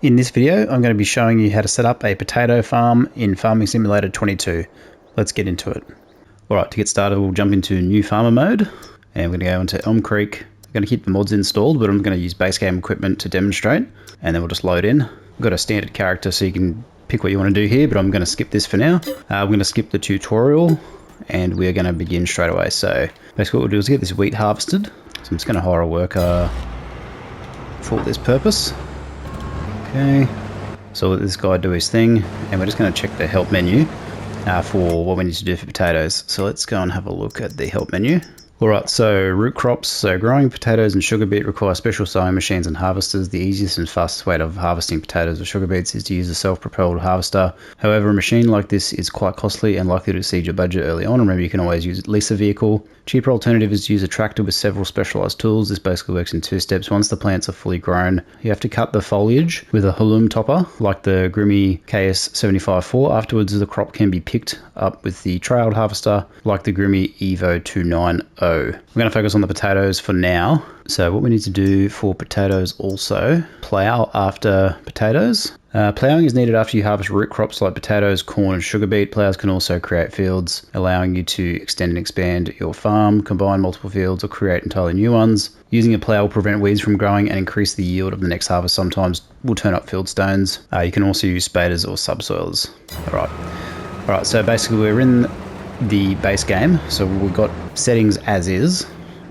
In this video, I'm going to be showing you how to set up a potato farm in Farming Simulator 22. Let's get into it. Alright, to get started, we'll jump into new farmer mode, and we're going to go into Elm Creek. I'm going to keep the mods installed, but I'm going to use base game equipment to demonstrate, and then we'll just load in. We've got a standard character, so you can pick what you want to do here, but I'm going to skip this for now. We're going to skip the tutorial, and we're going to begin straight away. So basically what we'll do is get this wheat harvested. So I'm just going to hire a worker for this purpose. Okay, so let this guy do his thing, and we're just going to check the help menu for what we need to do for potatoes. So let's go and have a look at the help menu. Alright, so root crops. So growing potatoes and sugar beet require special sowing machines and harvesters. The easiest and fastest way of harvesting potatoes or sugar beets is to use a self-propelled harvester. However, a machine like this is quite costly and likely to exceed your budget early on. Remember, you can always lease a vehicle. Cheaper alternative is to use a tractor with several specialized tools. This basically works in two steps. Once the plants are fully grown, you have to cut the foliage with a halloum topper, like the Grimmy KS75-4. Afterwards, the crop can be picked up with the trailed harvester, like the Grimmy Evo 290. We're going to focus on the potatoes for now. So what we need to do for potatoes also, plow after potatoes. Plowing is needed after you harvest root crops like potatoes, corn, and sugar beet. Plows can also create fields, allowing you to extend and expand your farm, combine multiple fields, or create entirely new ones. Using a plow will prevent weeds from growing and increase the yield of the next harvest. Sometimes will turn up field stones. You can also use spaders or subsoilers. Alright, so basically we're in the base game, so we've got settings as is.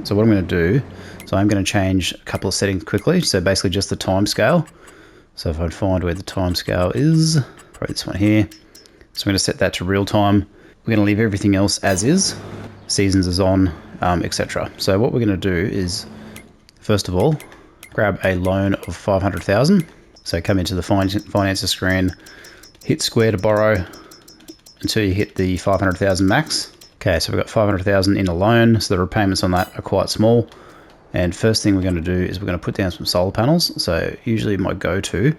So what I'm going to do, so I'm going to change a couple of settings quickly. So basically just the time scale. So if I find where the time scale is, probably this one here. So I'm going to set that to real time. We're going to leave everything else as is. Seasons is on, etc. So what we're going to do is, first of all, grab a loan of 500,000. So come into the financer screen, hit square to borrow until you hit the 500,000 max. Okay, so we've got 500,000 in a loan, so the repayments on that are quite small. And first thing we're going to do is we're going to put down some solar panels. So usually my go-to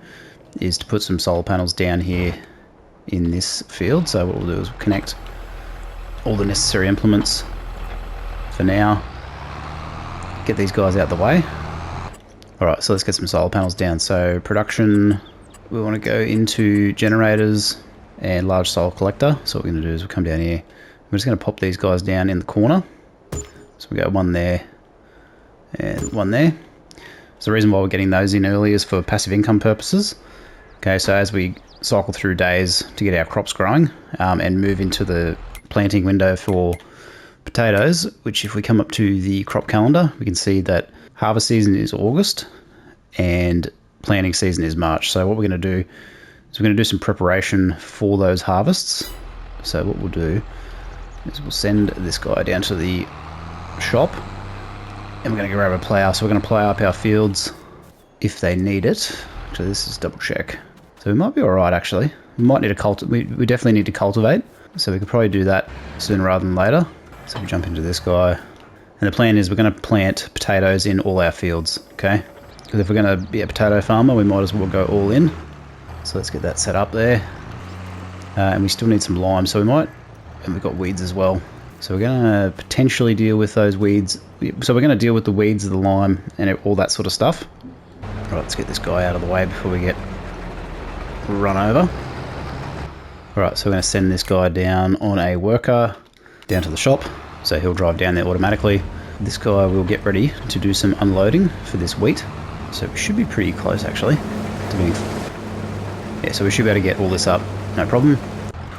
is to put some solar panels down here in this field. So what we'll do is we'll connect all the necessary implements for now. Get these guys out the way. Alright, so let's get some solar panels down. So production, we want to go into generators and large solar collector. So what we're going to do is we'll come down here. We're just going to pop these guys down in the corner. So we got one there and one there. So the reason why we're getting those in early is for passive income purposes. Okay, so as we cycle through days to get our crops growing and move into the planting window for potatoes, which if we come up to the crop calendar, we can see that harvest season is August and planting season is March. So what we're going to do is we're going to do some preparation for those harvests. So what we'll do is we'll send this guy down to the shop, and we're going to grab a plow. So we're going to plow up our fields if they need it. Actually, this is double check. So we might be all right, actually. We might need to we definitely need to cultivate. So we could probably do that sooner rather than later. So we jump into this guy. And the plan is we're going to plant potatoes in all our fields, okay? Because if we're going to be a potato farmer, we might as well go all in. So let's get that set up there. And we still need some lime, so we might, and we've got weeds as well. So we're going to potentially deal with those weeds. So we're going to deal with the weeds of the lime and all that sort of stuff. Right, let's get this guy out of the way before we get run over. Alright, so we're going to send this guy down on a worker down to the shop. So he'll drive down there automatically. This guy will get ready to do some unloading for this wheat. So we should be pretty close actually to being... Yeah, so we should be able to get all this up, no problem.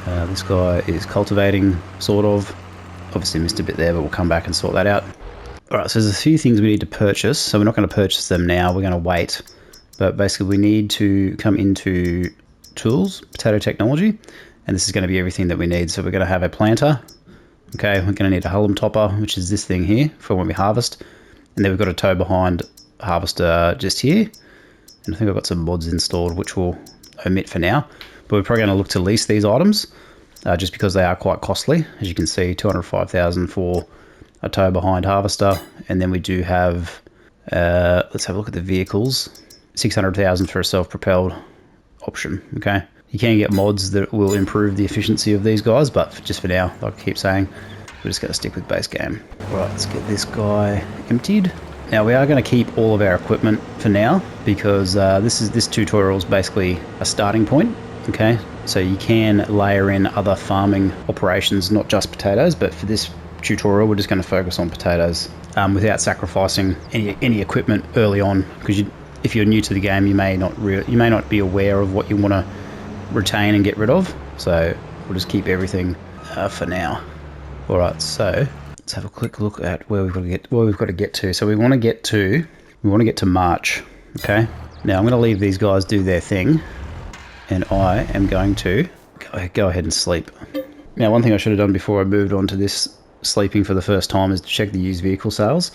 This guy is cultivating, sort of. Obviously missed a bit there, but we'll come back and sort that out. Alright, so there's a few things we need to purchase. So we're not going to purchase them now, we're going to wait. But basically we need to come into tools, potato technology, and this is going to be everything that we need. So we're going to have a planter. Okay, we're going to need a halloum topper, which is this thing here for when we harvest. And then we've got a tow behind harvester just here. And I think I've got some mods installed, which we'll omit for now. But we're probably going to look to lease these items. Just because they are quite costly. As you can see, 205,000 for a tow behind harvester, and then we do have let's have a look at the vehicles, 600,000 for a self-propelled option. Okay, you can get mods that will improve the efficiency of these guys, but just for now, like I keep saying, we're just going to stick with base game. Right, let's get this guy emptied. Now we are going to keep all of our equipment for now because this tutorial is basically a starting point. Okay, so you can layer in other farming operations, not just potatoes, but for this tutorial we're just going to focus on potatoes without sacrificing any equipment early on, because if you're new to the game you may not be aware of what you want to retain and get rid of. So we'll just keep everything for now. All right, so let's have a quick look at where we've got to get to. So we want to get to March. Okay, now I'm going to leave these guys do their thing, and I am going to go ahead and sleep. Now, one thing I should have done before I moved on to this sleeping for the first time is to check the used vehicle sales.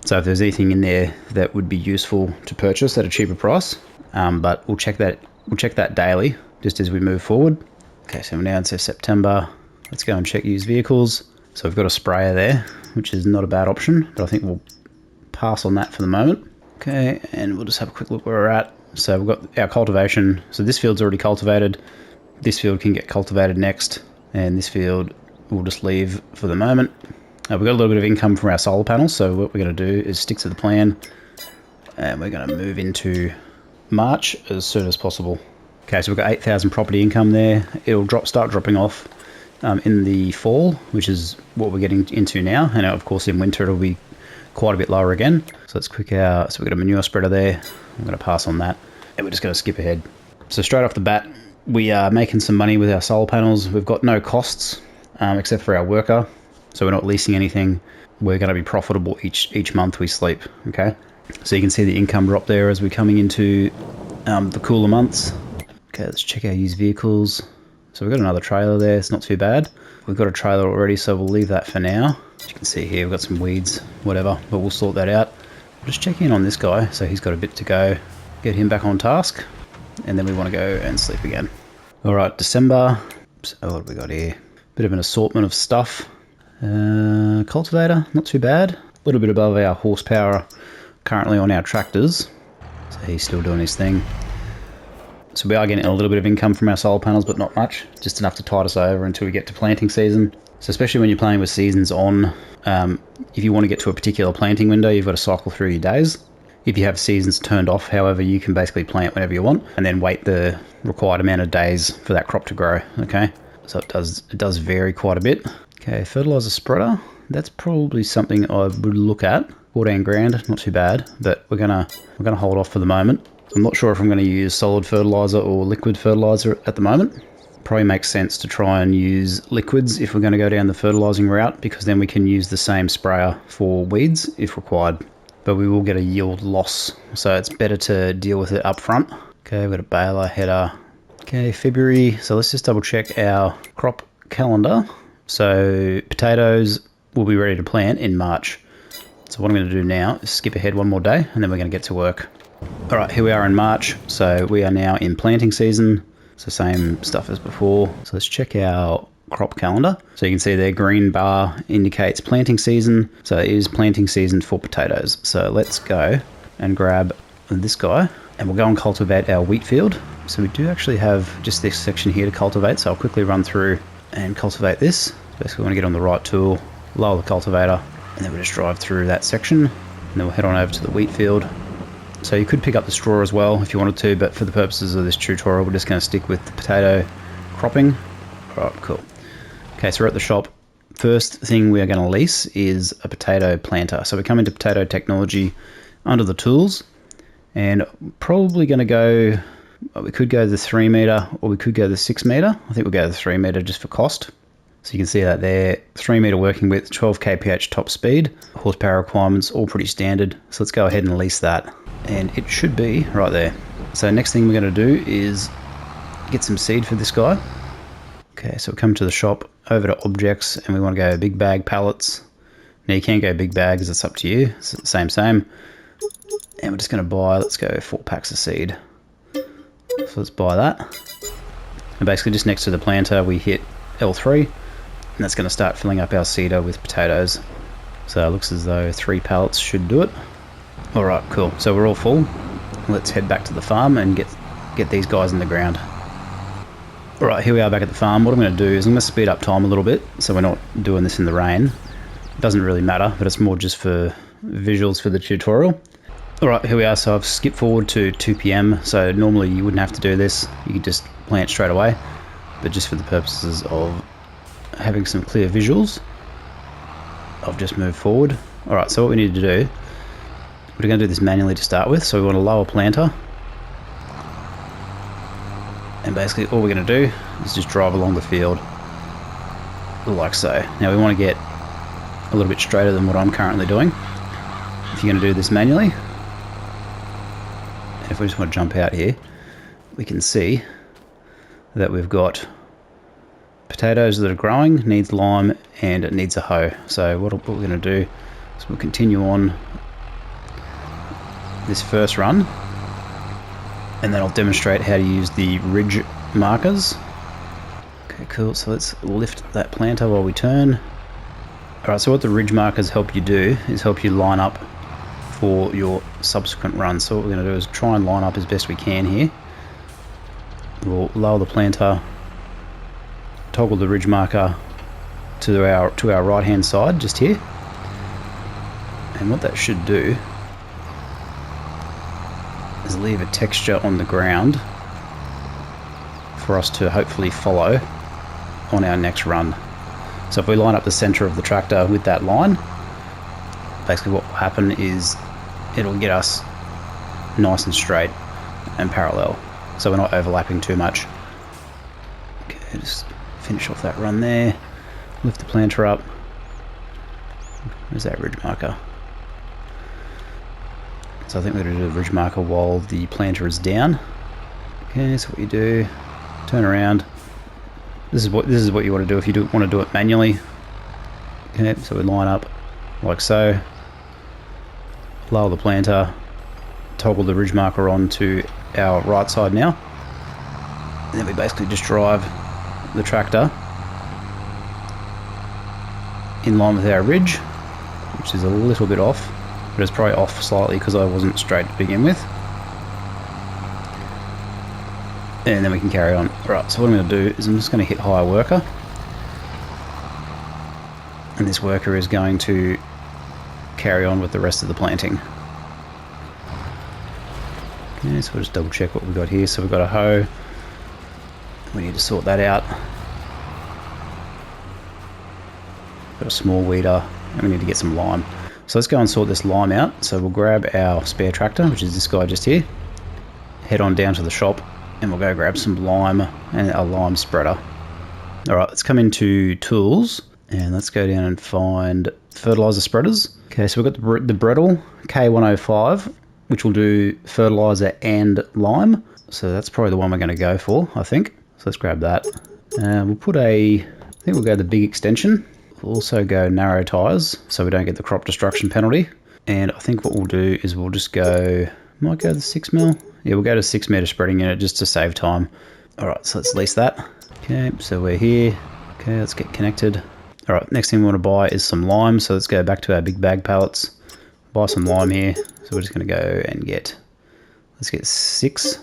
So if there's anything in there that would be useful to purchase at a cheaper price, but we'll check that daily just as we move forward. Okay, so we're now into September. Let's go and check used vehicles. So we've got a sprayer there, which is not a bad option, but I think we'll pass on that for the moment. Okay, and we'll just have a quick look where we're at. So we've got our cultivation. So this field's already cultivated. This field can get cultivated next, and this field we'll just leave for the moment. We've got a little bit of income from our solar panels, so what we're going to do is stick to the plan, and we're going to move into March as soon as possible. Okay, so we've got 8,000 property income there. It'll start dropping off in the fall, which is what we're getting into now, and of course in winter it'll be quite a bit lower again. So let's quick out. So we've got a manure spreader there. I'm going to pass on that, and we're just going to skip ahead. So straight off the bat, we are making some money with our solar panels. We've got no costs except for our worker, so we're not leasing anything. We're going to be profitable each month we sleep. Okay, so you can see the income drop there as we're coming into the cooler months. Okay, let's check our used vehicles. So we've got another trailer there. It's not too bad. We've got a trailer already, so we'll leave that for now. As you can see here, we've got some weeds, whatever, but we'll sort that out. We'll just check in on this guy. So he's got a bit to go. Get him back on task, and then we want to go and sleep again. All right, December. So what have we got here? Bit of an assortment of stuff. Cultivator, not too bad. A little bit above our horsepower currently on our tractors. So he's still doing his thing. So we are getting a little bit of income from our solar panels, but not much. Just enough to tide us over until we get to planting season. So especially when you're playing with seasons on, if you want to get to a particular planting window, you've got to cycle through your days. If you have seasons turned off, however, you can basically plant whenever you want and then wait the required amount of days for that crop to grow. Okay, so it does vary quite a bit. Okay, fertilizer spreader. That's probably something I would look at. 14 grand, not too bad, but we're gonna hold off for the moment. I'm not sure if I'm going to use solid fertilizer or liquid fertilizer at the moment. Probably makes sense to try and use liquids if we're going to go down the fertilizing route, because then we can use the same sprayer for weeds if required. But we will get a yield loss, so it's better to deal with it up front. Okay, we've got a baler, header. Okay, February. So let's just double check our crop calendar. So potatoes will be ready to plant in March. So what I'm going to do now is skip ahead one more day, and then we're going to get to work. All right, here we are in March. So we are now in planting season. It's the same stuff as before. So let's check our crop calendar. So you can see their green bar indicates planting season. So it is planting season for potatoes. So let's go and grab this guy, and we'll go and cultivate our wheat field. So we do actually have just this section here to cultivate. So I'll quickly run through and cultivate this. Basically, we want to get on the right tool, lower the cultivator, and then we'll just drive through that section. And then we'll head on over to the wheat field. So you could pick up the straw as well if you wanted to, but for the purposes of this tutorial, we're just going to stick with the potato cropping. All right, cool. Okay, so we're at the shop. First thing we are going to lease is a potato planter. So we come into potato technology under the tools, and probably going to go, well, we could go the 3 meter or we could go the 6 meter. I think we'll go the 3 meter just for cost. So you can see that there, 3 meter working width, 12 kph top speed, horsepower requirements, all pretty standard. So let's go ahead and lease that. And it should be right there. So next thing we're going to do is get some seed for this guy. Okay, so we come to the shop, over to objects, and we want to go big bag pallets. Now you can go big bags, it's up to you. It's the same. And we're just going to buy, let's go 4 packs of seed. So let's buy that. And basically just next to the planter we hit L3, and that's going to start filling up our seeder with potatoes. So it looks as though 3 pallets should do it. Alright, cool. So we're all full. Let's head back to the farm and get these guys in the ground. Alright, here we are back at the farm. What I'm going to do is I'm going to speed up time a little bit so we're not doing this in the rain. It doesn't really matter, but it's more just for visuals for the tutorial. Alright, here we are. So I've skipped forward to 2 p.m. So normally you wouldn't have to do this. You could just plant straight away. But just for the purposes of having some clear visuals, I've just moved forward. Alright, so what we need to do, we're going to do this manually to start with. So we want a lower planter. And basically all we're going to do is just drive along the field like so. Now we want to get a little bit straighter than what I'm currently doing. If you're going to do this manually, and if we just want to jump out here, we can see that we've got potatoes that are growing, needs lime, and it needs a hoe. So what we're going to do is we'll continue on this first run, and then I'll demonstrate how to use the ridge markers. Okay, cool. So let's lift that planter while we turn. Alright, so what the ridge markers help you do is help you line up for your subsequent runs. So what we're going to do is try and line up as best we can here. We'll lower the planter, toggle the ridge marker to our right hand side just here. And what that should do is leave a texture on the ground for us to hopefully follow on our next run. So if we line up the center of the tractor with that line, basically what will happen is it'll get us nice and straight and parallel, so we're not overlapping too much. Okay, just finish off that run there, lift the planter up. Where's that ridge marker? So I think we're going to do the ridge marker while the planter is down. Okay, so what you do, turn around. This is what you want to do if you want to do it manually. Okay, so we line up like so, lower the planter, toggle the ridge marker on to our right side now, and then we basically just drive the tractor in line with our ridge, which is a little bit off, but it's probably off slightly because I wasn't straight to begin with. And then we can carry on. Right, so what I'm going to do is I'm just going to hit hire worker. And this worker is going to carry on with the rest of the planting. Okay, so we'll just double check what we've got here. So we've got a hoe. We need to sort that out. Got a small weeder, and we need to get some lime. So let's go and sort this lime out. So we'll grab our spare tractor, which is this guy just here. Head on down to the shop, and we'll go grab some lime and a lime spreader. Alright, let's come into tools and let's go down and find fertilizer spreaders. Okay, so we've got the Bredel K105, which will do fertilizer and lime. So that's probably the one we're going to go for, I think. So let's grab that. We'll put I think we'll go the big extension. We'll also go narrow tires so we don't get the crop destruction penalty. And I think what we'll do is we'll just go, might go the 6mm. Yeah, we'll go to 6 meter spreading unit just to save time. Alright, so let's lease that. Okay, so we're here. Okay, let's get connected. Alright, next thing we want to buy is some lime. So let's go back to our big bag pallets. Buy some lime here. So we're just going to go and let's get 6.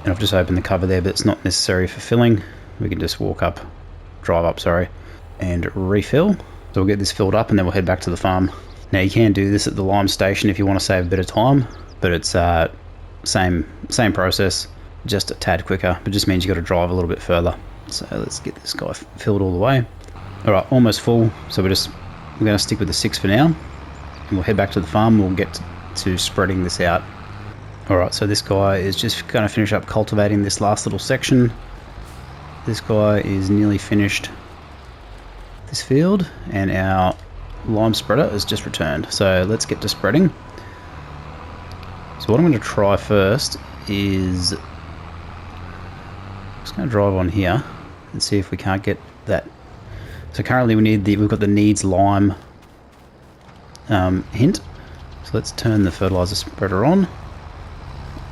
And I've just opened the cover there, but it's not necessary for filling. We can just drive up, and refill. So we'll get this filled up and then we'll head back to the farm. Now you can do this at the lime station if you want to save a bit of time, but it's same process, just a tad quicker, but just means you got to drive a little bit further. So let's get this guy filled all the way. Alright, almost full, so we're going to stick with the 6 for now, and we'll head back to the farm. We'll get to spreading this out. Alright, so this guy is just going to finish up cultivating this last little section. This guy is nearly finished this field, and our lime spreader has just returned. So let's get to spreading. So what I'm going to try first is I'm just going to drive on here and see if we can't get that. So currently we've got the needs lime hint. So let's turn the fertilizer spreader on.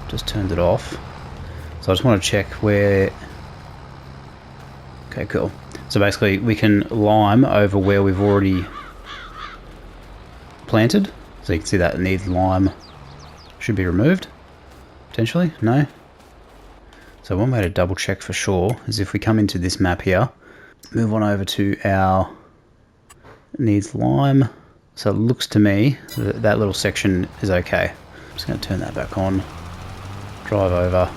Just turned it off. So I just want to check where. Okay, cool. So basically we can lime over where we've already planted. So you can see that needs lime should be removed, potentially. No. So one way to double check for sure is if we come into this map here, move on over to our needs lime. So it looks to me that that little section is okay. I'm just going to turn that back on, drive over.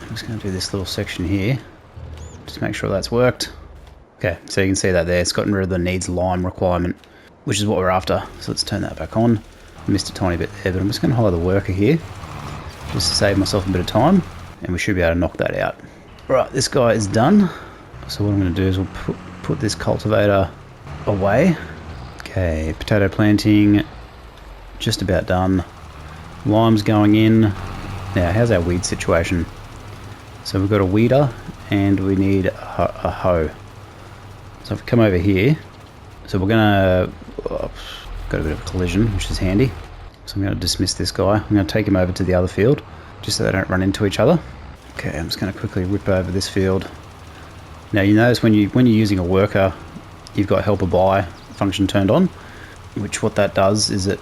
I'm just going to do this little section here, just make sure that's worked. Okay, so you can see that there, it's gotten rid of the needs lime requirement, which is what we're after. So let's turn that back on. I missed a tiny bit there, but I'm just going to hire the worker here, just to save myself a bit of time, and we should be able to knock that out. Right, this guy is done. So what I'm going to do is we'll put this cultivator away. Okay, potato planting, just about done. Lime's going in. Now, how's our weed situation? So we've got a weeder, and we need a hoe. So if we come over here, so we're gonna, got a bit of a collision, which is handy. So I'm gonna dismiss this guy. I'm gonna take him over to the other field, just so they don't run into each other. Okay, I'm just gonna quickly rip over this field. Now you notice when you're using a worker, you've got helper buy function turned on, which what that does is it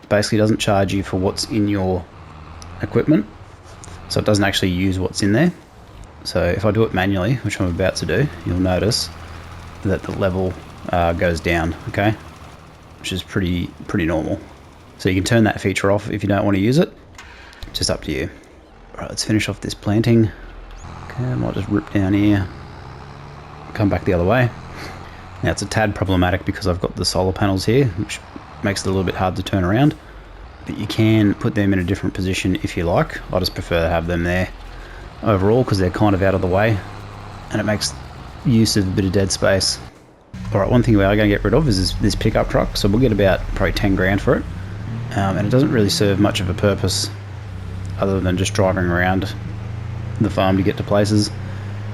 basically doesn't charge you for what's in your equipment. So it doesn't actually use what's in there. So if I do it manually, which I'm about to do, you'll notice that the level goes down, okay? Which is pretty normal. So you can turn that feature off if you don't want to use it. Just up to you. Alright, let's finish off this planting. Okay, I might just rip down here, come back the other way. Now it's a tad problematic because I've got the solar panels here, which makes it a little bit hard to turn around. But you can put them in a different position if you like. I just prefer to have them there overall because they're kind of out of the way, and it makes use of a bit of dead space. Alright, one thing we are going to get rid of is this pickup truck, so we'll get about probably 10 grand for it. And it doesn't really serve much of a purpose other than just driving around the farm to get to places.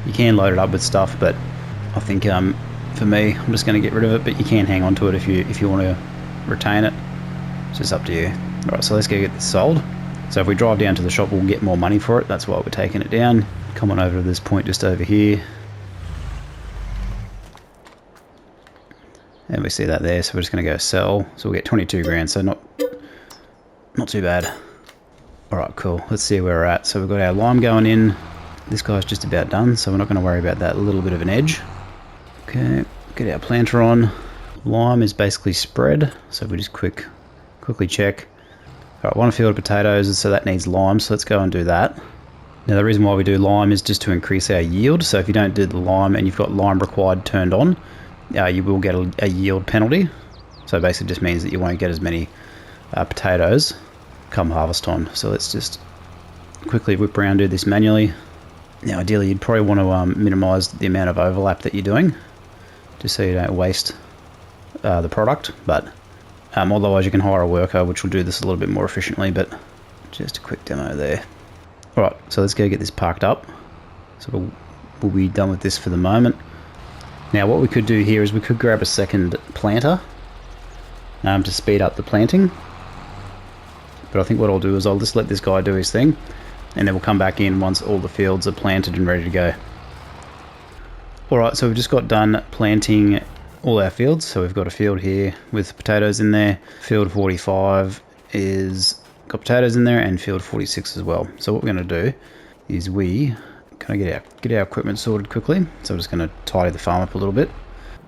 You can load it up with stuff, but I think for me, I'm just going to get rid of it, but you can hang on to it if you want to retain it. It's just up to you. Alright, so let's go get this sold. So if we drive down to the shop, we'll get more money for it. That's why we're taking it down. Come on over to this point just over here. And we see that there, so we're just going to go sell. So we'll get 22 grand, so not too bad. Alright, cool. Let's see where we're at. So we've got our lime going in. This guy's just about done, so we're not going to worry about that little bit of an edge. Okay, get our planter on. Lime is basically spread, so we just quickly check. Alright, one field of potatoes, so that needs lime, so let's go and do that. Now the reason why we do lime is just to increase our yield, so if you don't do the lime and you've got lime required turned on, you will get a yield penalty. So basically just means that you won't get as many potatoes come harvest time. So let's just quickly whip around, do this manually. Now ideally you'd probably want to minimize the amount of overlap that you're doing, just so you don't waste the product, but otherwise you can hire a worker which will do this a little bit more efficiently, but just a quick demo there. Alright, so let's go get this parked up. So we'll be done with this for the moment. Now what we could do here is we could grab a second planter to speed up the planting. But I think what I'll do is I'll just let this guy do his thing, and then we'll come back in once all the fields are planted and ready to go. Alright, so we've just got done planting all our fields. So we've got a field here with potatoes in there. Field 45 is got potatoes in there, and field 46 as well. So what we're going to do is we kind of get our equipment sorted quickly. So I'm just going to tidy the farm up a little bit.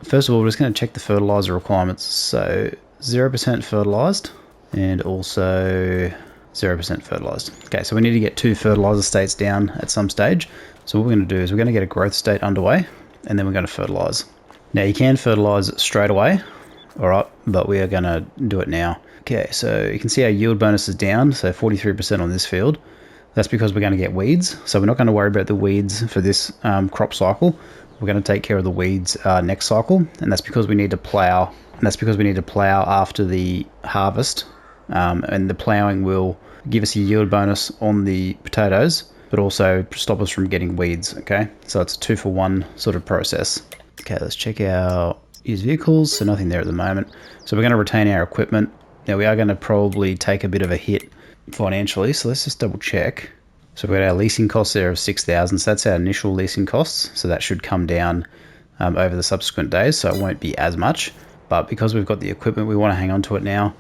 First of all, we're just going to check the fertilizer requirements. So 0% fertilized and also 0% fertilized. Okay, so we need to get 2 fertilizer states down at some stage. So what we're going to do is we're going to get a growth state underway, and then we're going to fertilize. Now you can fertilize straight away, alright, but we are going to do it now. Okay, so you can see our yield bonus is down, so 43% on this field. That's because we're going to get weeds, so we're not going to worry about the weeds for this crop cycle. We're going to take care of the weeds next cycle, and that's because we need to plow. And that's because we need to plow after the harvest, and the plowing will give us a yield bonus on the potatoes, but also stop us from getting weeds. Okay, so it's a 2-for-1 sort of process. Okay, let's check our used vehicles. So nothing there at the moment. So we're going to retain our equipment. Now we are going to probably take a bit of a hit financially, so let's just double check. So we've got our leasing costs there of 6,000, so that's our initial leasing costs, so that should come down over the subsequent days, so it won't be as much. But because we've got the equipment, we want to hang on to it now,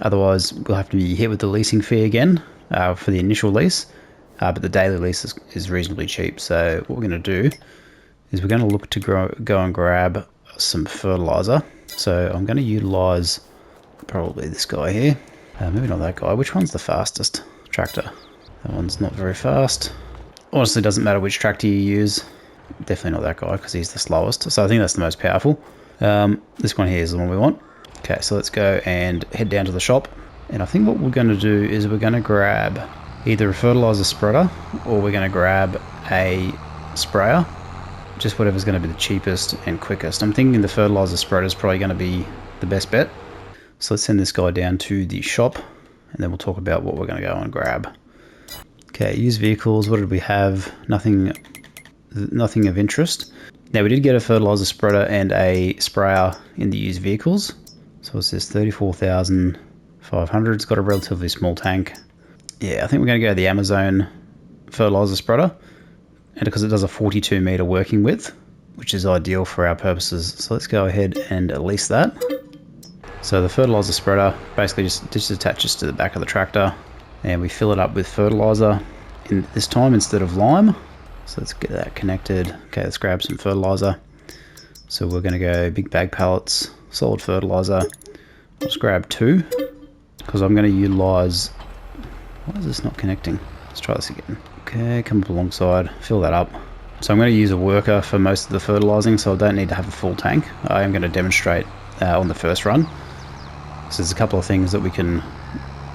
otherwise we'll have to be hit with the leasing fee again for the initial lease, but the daily lease is reasonably cheap. So what we're going to do is we're going to look to go and grab some fertilizer. So I'm going to utilize Probably this guy here. Maybe not that guy. Which one's the fastest tractor? That one's not very fast. Honestly, doesn't matter which tractor you use. Definitely not that guy because he's the slowest. So I think that's the most powerful. This one here is the one we want. Okay, so let's go and head down to the shop. And I think what we're going to do is we're going to grab either a fertilizer spreader or we're going to grab a sprayer. Just whatever's going to be the cheapest and quickest. I'm thinking the fertilizer spreader is probably going to be the best bet. So let's send this guy down to the shop and then we'll talk about what we're going to go and grab. Okay, used vehicles. What did we have? Nothing of interest. Now we did get a fertilizer spreader and a sprayer in the used vehicles. So it's this 34,500. It's got a relatively small tank. Yeah, I think we're going to go the Amazon fertilizer spreader, and because it does a 42 meter working width, which is ideal for our purposes. So let's go ahead and lease that. So the fertilizer spreader basically just attaches to the back of the tractor, and we fill it up with fertilizer in this time instead of lime. So let's get that connected. Okay, let's grab some fertilizer. So we're going to go big bag pallets, solid fertilizer. Let's grab 2 because I'm going to utilize. Why is this not connecting? Let's try this again. Okay, come up alongside, fill that up. So I'm going to use a worker for most of the fertilizing, so I don't need to have a full tank. I am going to demonstrate on the first run. So there's a couple of things that we can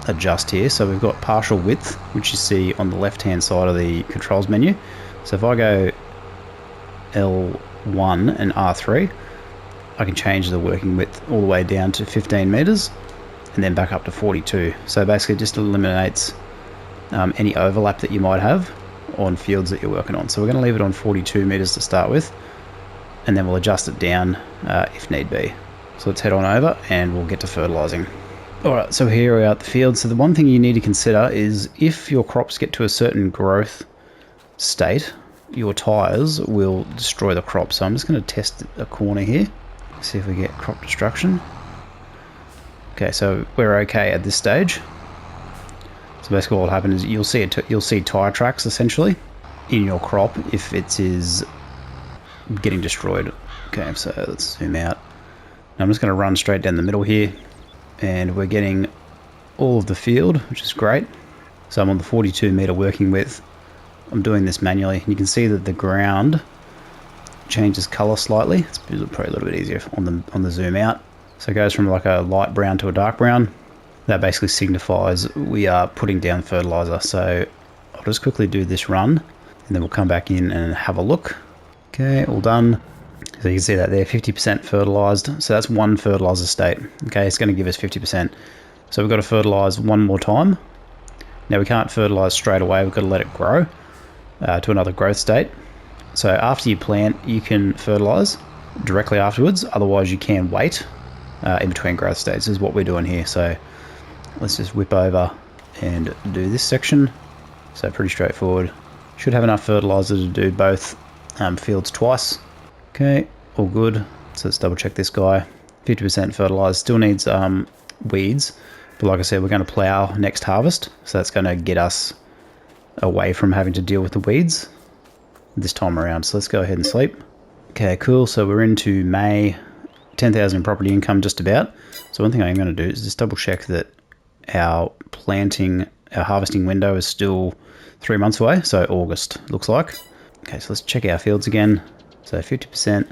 adjust here. So we've got partial width, which you see on the left hand side of the controls menu. So if I go L1 and R3, I can change the working width all the way down to 15 meters and then back up to 42. So basically it just eliminates any overlap that you might have on fields that you're working on. So we're going to leave it on 42 meters to start with, and then we'll adjust it down if need be. So let's head on over and we'll get to fertilizing. Alright, so here we are at the field. So the one thing you need to consider is if your crops get to a certain growth state, your tires will destroy the crop. So I'm just going to test a corner here, see if we get crop destruction. Okay, so we're okay at this stage. So basically what will happen is you'll see tire tracks essentially in your crop if it is getting destroyed. Okay, so let's zoom out. Now I'm just going to run straight down the middle here, and we're getting all of the field, which is great. So I'm on the 42 meter working width. I'm doing this manually, and you can see that the ground changes color slightly. It's probably a little bit easier on the zoom out. So it goes from like a light brown to a dark brown. That basically signifies we are putting down fertilizer. So I'll just quickly do this run, and then we'll come back in and have a look. Okay, all done. So you can see that there, 50% fertilized. So that's one fertilizer state. Okay, it's going to give us 50%. So we've got to fertilize one more time. Now we can't fertilize straight away. We've got to let it grow to another growth state. So after you plant, you can fertilize directly afterwards. Otherwise, you can wait in between growth states. This is what we're doing here. So let's just whip over and do this section. So pretty straightforward. Should have enough fertilizer to do both fields twice. Okay, all good. So let's double check this guy. 50% fertilized. Still needs weeds, but like I said, we're going to plow next harvest, so that's going to get us away from having to deal with the weeds this time around. So let's go ahead and sleep. Okay, cool. So we're into May. 10,000 in property income just about. So one thing I'm going to do is just double check that our harvesting window is still 3 months away, so August looks like. Okay, so let's check our fields again. So 50%.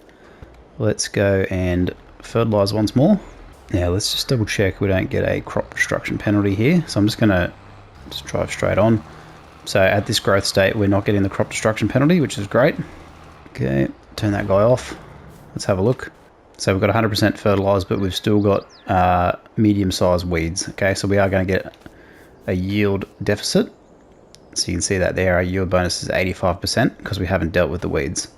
Let's go and fertilize once more. Now let's just double check we don't get a crop destruction penalty here. So I'm just going to just drive straight on. So at this growth state, we're not getting the crop destruction penalty, which is great. Okay, turn that guy off. Let's have a look. So we've got 100% fertilized, but we've still got medium-sized weeds. Okay, so we are going to get a yield deficit. So you can see that there, our yield bonus is 85% because we haven't dealt with the weeds.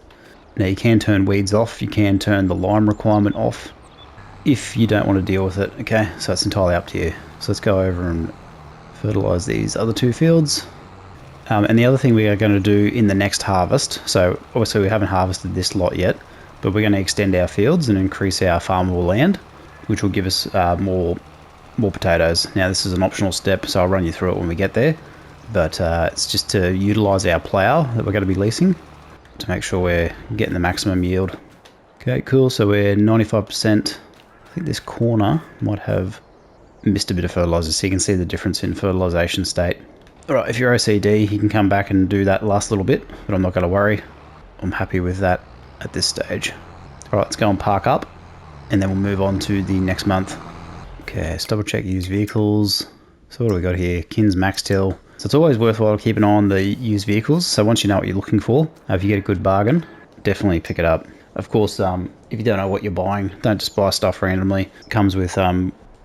Now you can turn weeds off. You can turn the lime requirement off if you don't want to deal with it. Okay, so it's entirely up to you. So let's go over and fertilize these other 2 fields. And the other thing we are going to do in the next harvest, so obviously we haven't harvested this lot yet, but we're going to extend our fields and increase our farmable land, which will give us more potatoes. Now this is an optional step, so I'll run you through it when we get there. But it's just to utilize our plow that we're going to be leasing to make sure we're getting the maximum yield. Okay, cool. So we're 95%. I think this corner might have missed a bit of fertilizer, so you can see the difference in fertilization state. Alright, if you're OCD, you can come back and do that last little bit, but I'm not going to worry. I'm happy with that at this stage. Alright, let's go and park up, and then we'll move on to the next month. Okay, let's double check used vehicles. So what do we got here? Kins Max Till. So it's always worthwhile keeping an eye on the used vehicles. So once you know what you're looking for, if you get a good bargain, definitely pick it up. Of course, if you don't know what you're buying, don't just buy stuff randomly. It comes with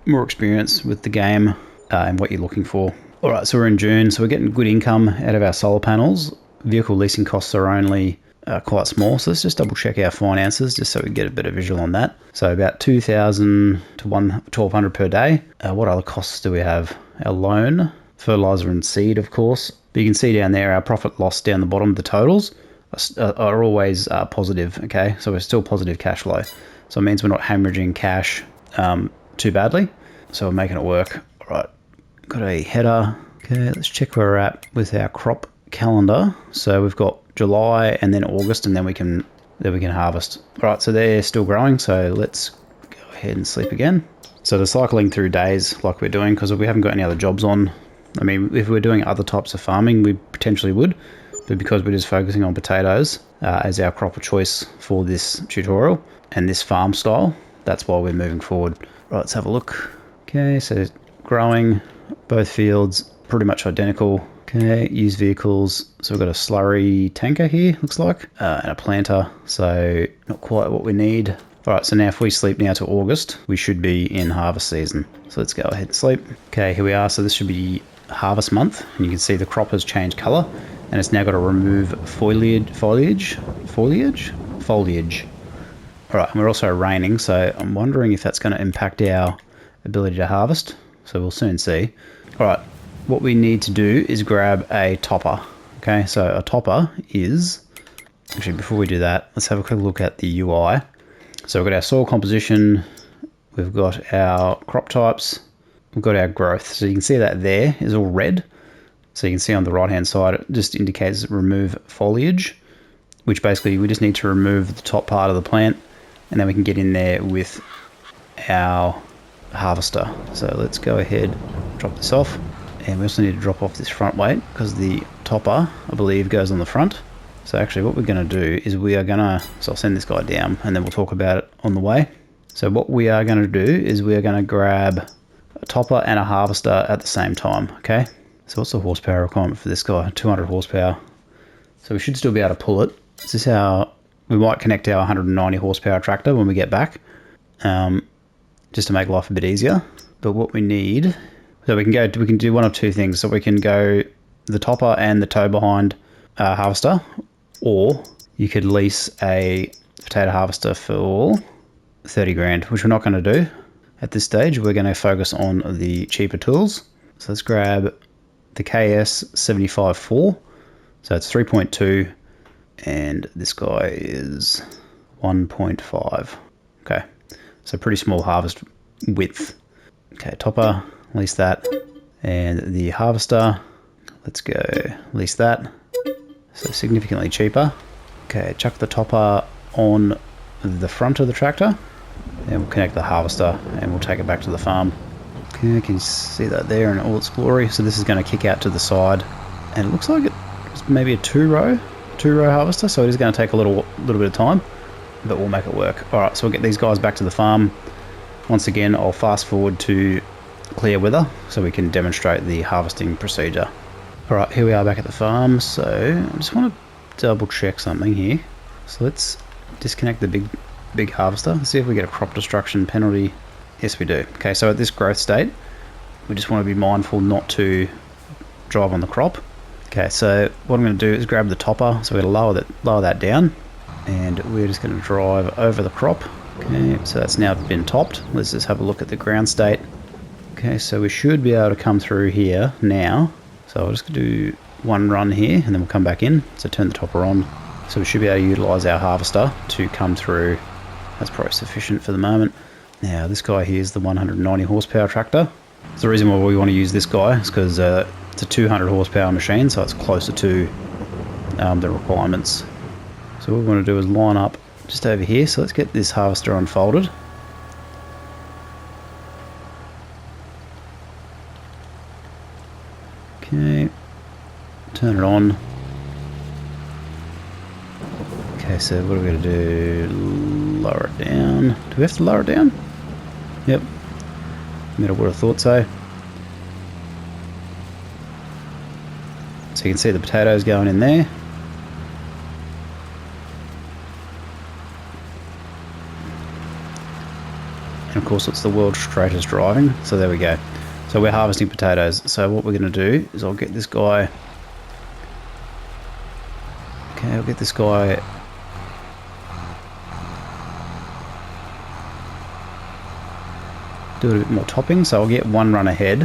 more experience with the game and what you're looking for. All right, so we're in June, so we're getting good income out of our solar panels. Vehicle leasing costs are only quite small, so let's just double check our finances just so we get a bit of visual on that. So about 2,000 to 1,200 per day. What other costs do we have? Our loan, fertilizer and seed, of course. But you can see down there our profit loss down the bottom, the totals are always positive, okay? So we're still positive cash flow. So it means we're not hemorrhaging cash too badly. So we're making it work. All right, got a header. Okay, let's check where we're at with our crop calendar. So we've got July and then August, and then we can harvest. All right, so they're still growing. So let's go ahead and sleep again. So they're cycling through days like we're doing because we haven't got any other jobs on. I mean, if we're doing other types of farming, we potentially would. But because we're just focusing on potatoes as our crop of choice for this tutorial and this farm style, that's why we're moving forward. Right, let's have a look. Okay, so growing, both fields pretty much identical. Okay, used vehicles. So we've got a slurry tanker here, looks like, and a planter. So not quite what we need. All right, so now if we sleep now to August, we should be in harvest season. So let's go ahead and sleep. Okay, here we are. So this should be harvest month, and you can see the crop has changed color, and it's now got to remove foliage. All right, and we're also raining, so I'm wondering if that's going to impact our ability to harvest. So we'll soon see. All right, what we need to do is grab a topper. Okay, so a topper is, actually before we do that, let's have a quick look at the UI. So we've got our soil composition, we've got our crop types, we've got our growth. So you can see that there is all red. So you can see on the right hand side, it just indicates remove foliage, which basically we just need to remove the top part of the plant, and then we can get in there with our harvester. So let's go ahead, drop this off. And we also need to drop off this front weight because the topper, I believe, goes on the front. So actually what we're going to do is so I'll send this guy down and then we'll talk about it on the way. So what we are going to do is we are going to grab a topper and a harvester at the same time, okay? So what's the horsepower requirement for this guy? 200 horsepower. So we should still be able to pull it. Is this we might connect our 190 horsepower tractor when we get back, just to make life a bit easier. But what we need, so we can do one of two things. So we can go the topper and the tow behind harvester, or you could lease a potato harvester for 30 grand, which we're not going to do at this stage. We're going to focus on the cheaper tools. So let's grab the KS 75-4. So it's 3.2, and this guy is 1.5. Okay, so pretty small harvest width. Okay, topper, lease that, and the harvester, let's go lease that. So significantly cheaper. Okay, chuck the topper on the front of the tractor, and we'll connect the harvester and we'll take it back to the farm. Okay, can you see that there in all its glory? So this is going to kick out to the side, and it looks like it's maybe a two-row harvester, so it is going to take a little bit of time, but we'll make it work. All right, so we'll get these guys back to the farm. Once again, I'll fast forward to clear weather so we can demonstrate the harvesting procedure. All right, here we are back at the farm. So I just want to double check something here. So let's disconnect the big harvester. Let's see if we get a crop destruction penalty. Yes, we do. Okay, so at this growth state, we just want to be mindful not to drive on the crop. Okay, so what I'm going to do is grab the topper. So we're going to lower that down, and we're just going to drive over the crop. Okay, so that's now been topped. Let's just have a look at the ground state. Okay, so we should be able to come through here now. So I'll just do one run here, and then we'll come back in. So turn the topper on. So we should be able to utilize our harvester to come through. That's probably sufficient for the moment. Now this guy here is the 190 horsepower tractor. So the reason why we want to use this guy is because it's a 200 horsepower machine, so it's closer to the requirements. So what we want to do is line up just over here. So let's get this harvester unfolded. Turn it on. Okay, so what are we going to do? Lower it down. Do we have to lower it down? Yep. I would have thought so. So you can see the potatoes going in there. And of course it's the world's straightest driving. So there we go. So we're harvesting potatoes. So what we're going to do is I'll get this guy... Okay, I'll get this guy... Do it a bit more topping, so I'll get one run ahead.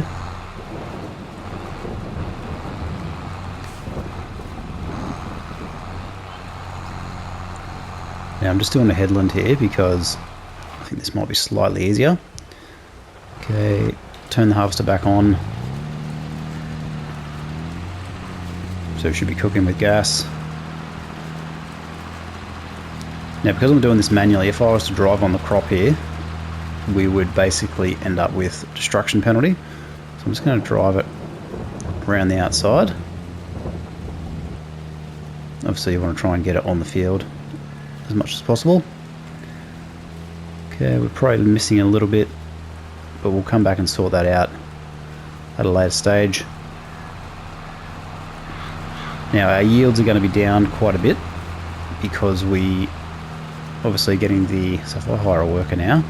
Now I'm just doing a headland here because I think this might be slightly easier. Okay, turn the harvester back on. So it should be cooking with gas. Now because I'm doing this manually, if I was to drive on the crop here, we would basically end up with destruction penalty. So I'm just going to drive it around the outside. Obviously you want to try and get it on the field as much as possible. Okay, we're probably missing a little bit, but we'll come back and sort that out at a later stage. Now our yields are going to be down quite a bit because we obviously getting the... So if I hire a worker now,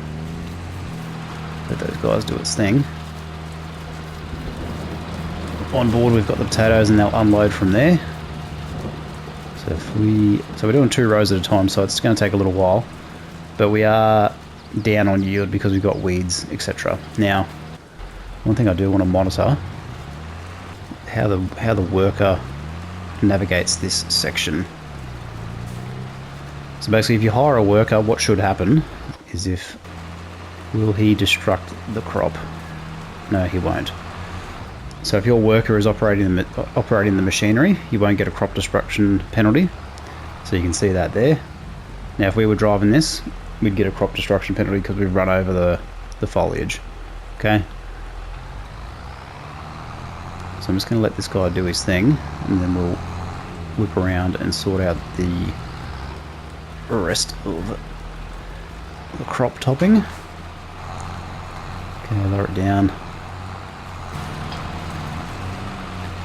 let those guys do its thing. On board we've got the potatoes and they'll unload from there. So if we... So we're doing 2 rows at a time, so it's going to take a little while. But we are down on yield because we've got weeds, etc. Now, one thing I do want to monitor how the worker navigates this section. So basically if you hire a worker, what should happen is if... Will he destruct the crop? No, he won't. So if your worker is operating the machinery, you won't get a crop destruction penalty. So you can see that there. Now if we were driving this, we'd get a crop destruction penalty because we've run over the foliage. Okay. So I'm just going to let this guy do his thing, and then we'll whip around and sort out the rest of the crop topping. Okay, lower it down.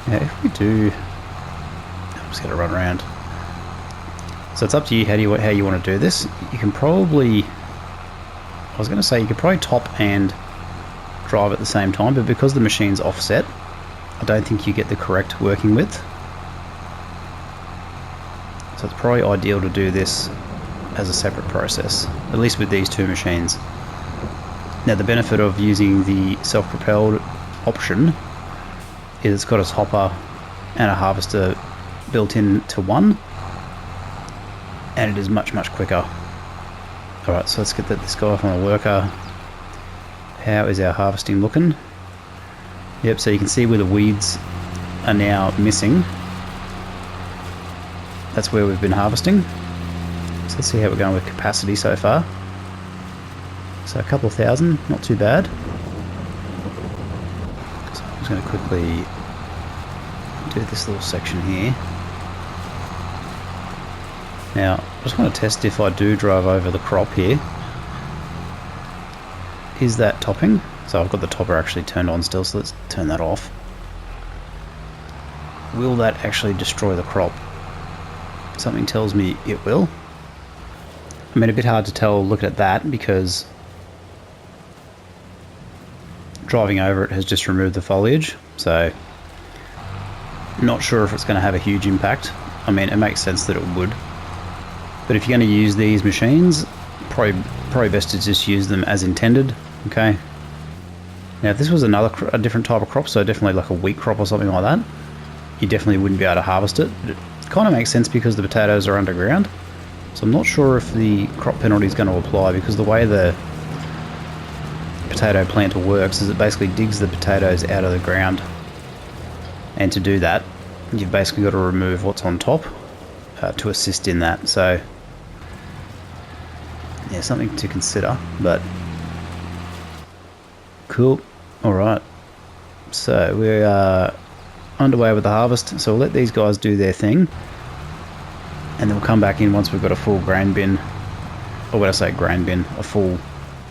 Yeah, if we do... I'm just going to run around. So it's up to you how you want to do this. You can probably... I was going to say you could probably top and drive at the same time, but because the machine's offset, I don't think you get the correct working width. So it's probably ideal to do this as a separate process, at least with these 2 machines. Now the benefit of using the self-propelled option is it's got a hopper and a harvester built in to one, and it is much quicker. Alright, so let's get this guy from a worker. How is our harvesting looking? Yep, so you can see where the weeds are now missing. That's where we've been harvesting. So let's see how we're going with capacity so far. So a couple of thousand, not too bad. So I'm just going to quickly do this little section here. Now, I just want to test if I do drive over the crop here. Is that topping? So I've got the topper actually turned on still, so let's turn that off. Will that actually destroy the crop? Something tells me it will. I mean, a bit hard to tell looking at that because driving over it has just removed the foliage, so not sure if it's going to have a huge impact. I mean, it makes sense that it would, but if you're going to use these machines, probably best to just use them as intended. Okay. Now if this was a different type of crop, so definitely like a wheat crop or something like that, you definitely wouldn't be able to harvest it. But it kind of makes sense because the potatoes are underground, so I'm not sure if the crop penalty is going to apply, because the way the potato planter works is it basically digs the potatoes out of the ground, and to do that you've basically got to remove what's on top to assist in that. So yeah, something to consider, but cool. Alright, so we are underway with the harvest, so we'll let these guys do their thing, and then we'll come back in once we've got a full grain bin, or when I say grain bin, a full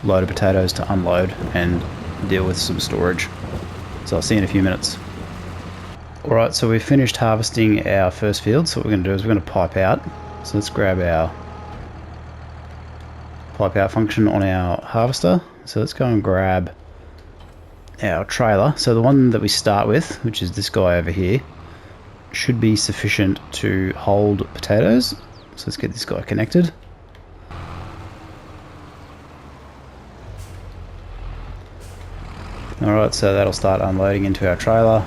load of potatoes to unload and deal with some storage. So I'll see you in a few minutes. Alright, so we've finished harvesting our first field, so what we're going to do is we're going to pipe out. So let's grab our pipe out function on our harvester. So let's go and grab our trailer. So the one that we start with, which is this guy over here, should be sufficient to hold potatoes. So let's get this guy connected. Alright, so that'll start unloading into our trailer.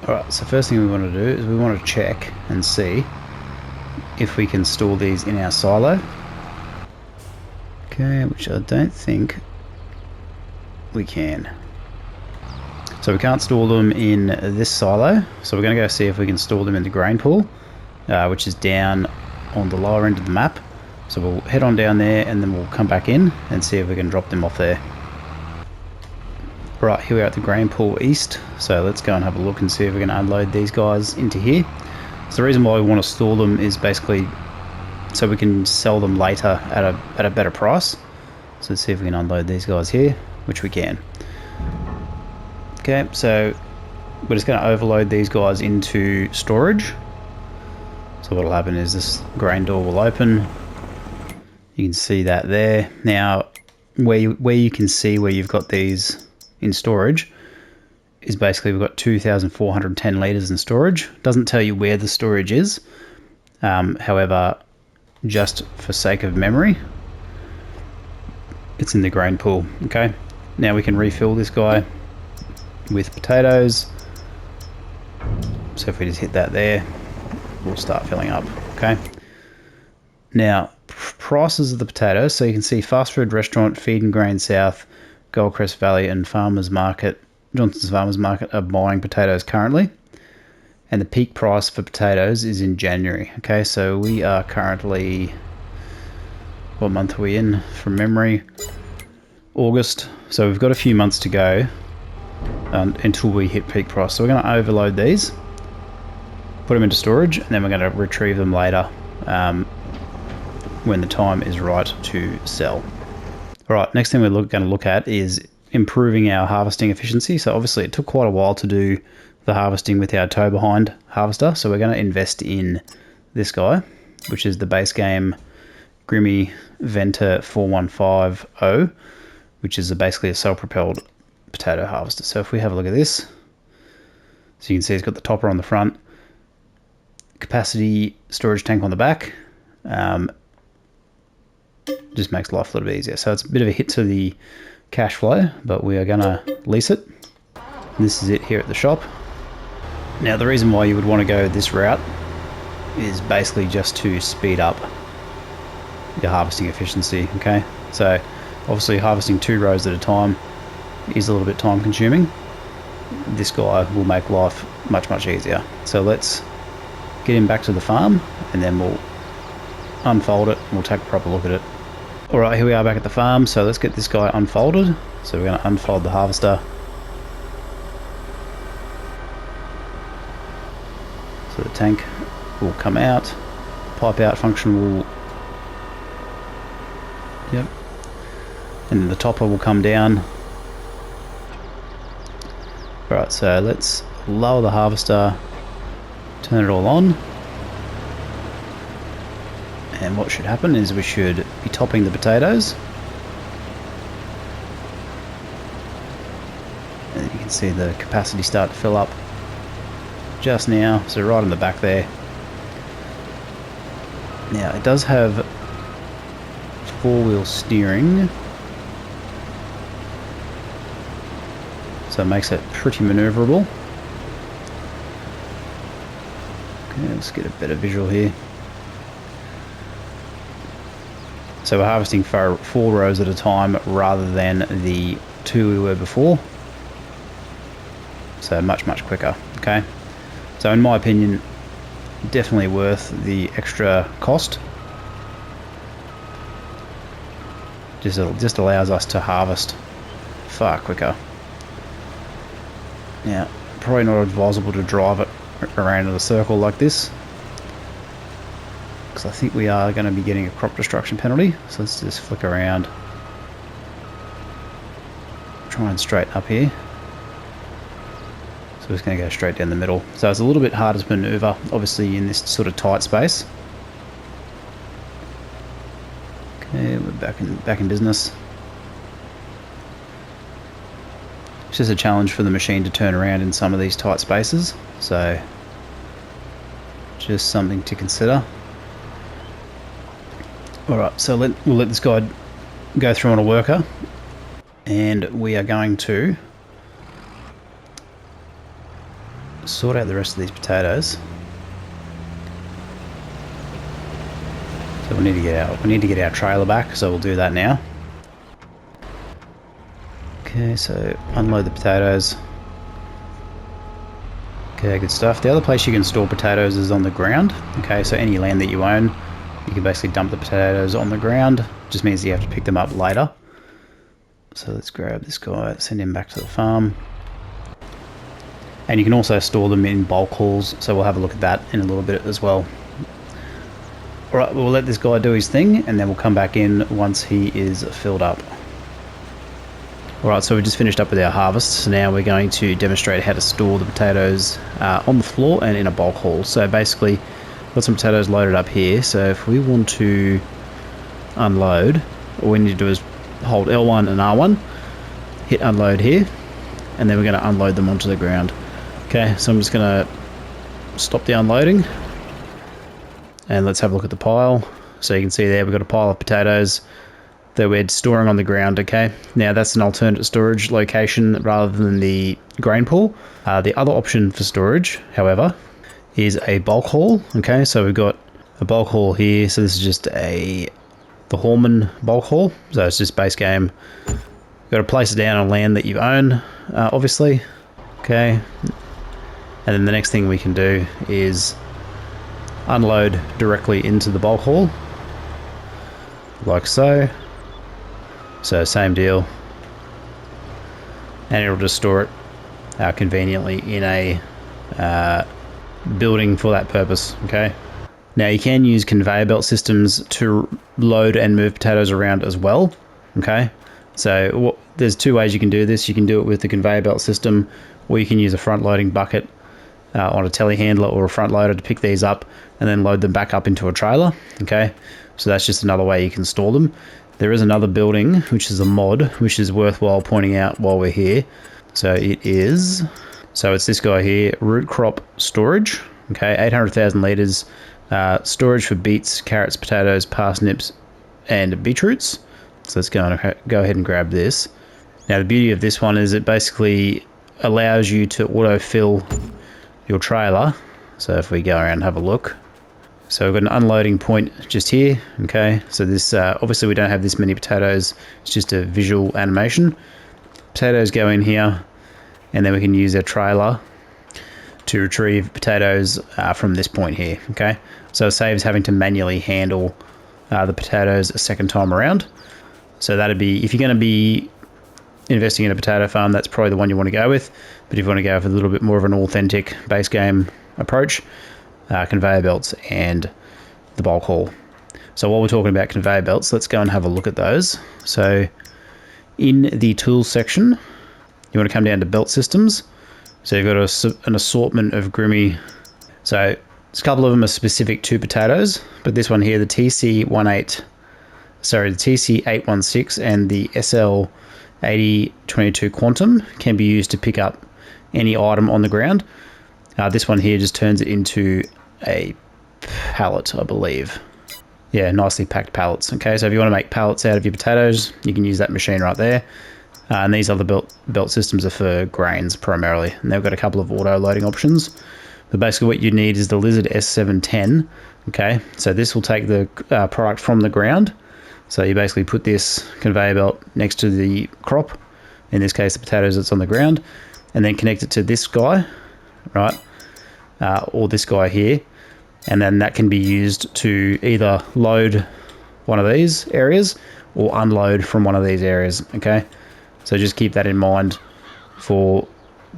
Alright, so first thing we want to do is we want to check and see if we can store these in our silo. Okay, which I don't think we can. So we can't store them in this silo, so we're going to go see if we can store them in the grain pool, which is down on the lower end of the map. So we'll head on down there and then we'll come back in and see if we can drop them off there. Right, here we are at the grain pool east, so let's go and have a look and see if we can unload these guys into here. So the reason why we want to store them is basically so we can sell them later at a better price. So let's see if we can unload these guys here, which we can. Okay, so we're just going to overload these guys into storage. So what will happen is this grain door will open. You can see that there. Now, where you can see where you've got these in storage is basically we've got 2,410 litres in storage. Doesn't tell you where the storage is. However, just for sake of memory, it's in the grain pool. Okay, now we can refill this guy with potatoes. So if we just hit that there, we'll start filling up. Okay, now prices of the potatoes. So you can see fast food restaurant, Feed and Grain South, Goldcrest Valley and Farmers Market, Johnson's Farmers Market are buying potatoes currently, and the peak price for potatoes is in January. Okay, so we are currently, what month are we in from memory? August. So we've got a few months to go until we hit peak price. So we're going to overload these, put them into storage, and then we're going to retrieve them later when the time is right to sell. Alright, next thing we're going to look at is improving our harvesting efficiency. So obviously it took quite a while to do the harvesting with our tow behind harvester, so we're going to invest in this guy, which is the base game Grimmy Venter 4150, which is basically a self-propelled potato harvester. So if we have a look at this, so you can see it's got the topper on the front, capacity storage tank on the back. Just makes life a little bit easier. So it's a bit of a hit to the cash flow, but we are going to lease it. And this is it here at the shop. Now the reason why you would want to go this route is basically just to speed up your harvesting efficiency. Okay, so obviously harvesting 2 rows at a time is a little bit time consuming. This guy will make life much easier. So let's get him back to the farm and then we'll unfold it and we'll take a proper look at it. Alright, here we are back at the farm, so let's get this guy unfolded. So we're going to unfold the harvester. So the tank will come out, the pipe out function will, yep, and then the topper will come down. Alright, so let's lower the harvester, turn it all on. And what should happen is we should be topping the potatoes. And you can see the capacity start to fill up just now, so right in the back there. Now it does have 4-wheel steering, so it makes it pretty maneuverable. Okay, let's get a better visual here. So we're harvesting for 4 rows at a time rather than the 2 we were before. So much quicker, okay? So in my opinion, definitely worth the extra cost. Just allows us to harvest far quicker. Now, probably not advisable to drive it around in a circle like this, because I think we are going to be getting a crop destruction penalty. So let's just flick around. Try and straighten up here. So we're just going to go straight down the middle. So it's a little bit harder to maneuver, obviously, in this sort of tight space. Okay, we're back in business. It's just a challenge for the machine to turn around in some of these tight spaces. So just something to consider. Alright, so we'll let this guy go through on a worker, and we are going to sort out the rest of these potatoes. So we need to get our trailer back, so we'll do that now. Okay, so unload the potatoes. Okay, good stuff. The other place you can store potatoes is on the ground. Okay, so any land that you own, you can basically dump the potatoes on the ground. Just means you have to pick them up later. So let's grab this guy, send him back to the farm. And you can also store them in bulk hauls, so we'll have a look at that in a little bit as well. Alright, we'll let this guy do his thing, and then we'll come back in once he is filled up. Alright, so we just finished up with our harvest, so now we're going to demonstrate how to store the potatoes on the floor and in a bulk haul. So basically, got some potatoes loaded up here, so if we want to unload, all we need to do is hold L1 and R1, hit unload here, and then we're going to unload them onto the ground. Okay, so I'm just going to stop the unloading, and let's have a look at the pile. So you can see there we've got a pile of potatoes that we're storing on the ground. Okay, now that's an alternate storage location rather than the grain pool. The other option for storage, however, is a bulk haul. Okay, so we've got a bulk haul here. So this is just the Horman bulk haul. So it's just base game. You've got to place it down on land that you own, obviously. Okay, and then the next thing we can do is unload directly into the bulk haul, like so. So same deal, and it'll just store it conveniently in a building for that purpose. Okay, now you can use conveyor belt systems to load and move potatoes around as well. Okay, so there's two ways you can do this. You can do it with the conveyor belt system, or you can use a front loading bucket on a telehandler or a front loader to pick these up and then load them back up into a trailer. Okay, so that's just another way you can store them. There is another building, which is a mod, which is worthwhile pointing out while we're here. So it's this guy here, root crop storage. Okay, 800,000 litres, storage for beets, carrots, potatoes, parsnips, and beetroots. So let's go ahead and grab this. Now the beauty of this one is it basically allows you to autofill your trailer. So if we go around and have a look, so we've got an unloading point just here. Okay, so this obviously we don't have this many potatoes, it's just a visual animation. Potatoes go in here, and then we can use our trailer to retrieve potatoes from this point here. Okay, so it saves having to manually handle the potatoes a second time around. So that'd be, if you're going to be investing in a potato farm, that's probably the one you want to go with. But if you want to go with a little bit more of an authentic base game approach, conveyor belts and the bulk haul. So while we're talking about conveyor belts, let's go and have a look at those. So in the tools section, you want to come down to belt systems. So you've got an assortment of grimy. So a couple of them are specific to potatoes, but this one here, the TC816 and the SL8022 Quantum can be used to pick up any item on the ground. This one here just turns it into a pallet, I believe. Yeah, nicely packed pallets. Okay, so if you want to make pallets out of your potatoes, you can use that machine right there. And these other belt systems are for grains primarily, and they've got a couple of auto loading options. But basically what you need is the Lizard S710. Okay, so this will take the product from the ground. So you basically put this conveyor belt next to the crop, in this case the potatoes that's on the ground, and then connect it to this guy, right, or this guy here, and then that can be used to either load one of these areas or unload from one of these areas. Okay, so just keep that in mind for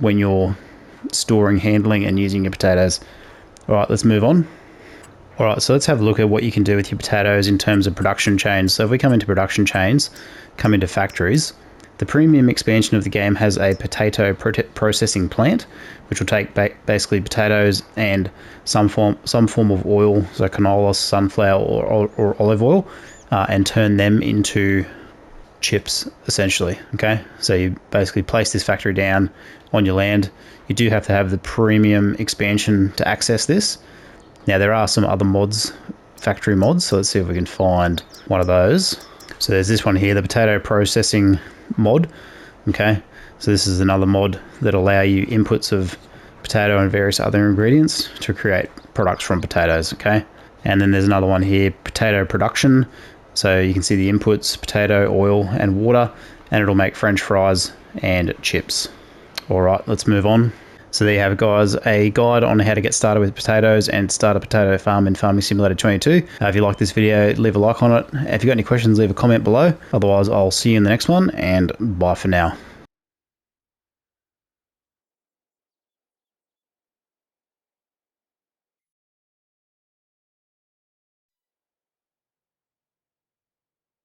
when you're storing, handling, and using your potatoes. All right, let's move on. All right, so let's have a look at what you can do with your potatoes in terms of production chains. So if we come into production chains, come into factories, the premium expansion of the game has a potato processing plant, which will take basically potatoes and some form of oil, so canola, sunflower, or olive oil, and turn them into chips, essentially. Okay, so you basically place this factory down on your land. You do have to have the premium expansion to access this. Now there are some other mods, factory mods, so let's see if we can find one of those. So there's this one here, the potato processing mod. Okay, so this is another mod that allow you inputs of potato and various other ingredients to create products from potatoes. Okay, and then there's another one here, potato production. So you can see the inputs, potato, oil, and water, and it'll make French fries and chips. All right, let's move on. So there you have it, guys, a guide on how to get started with potatoes and start a potato farm in Farming Simulator 22. If you like this video, leave a like on it. If you've got any questions, leave a comment below. Otherwise, I'll see you in the next one, and bye for now.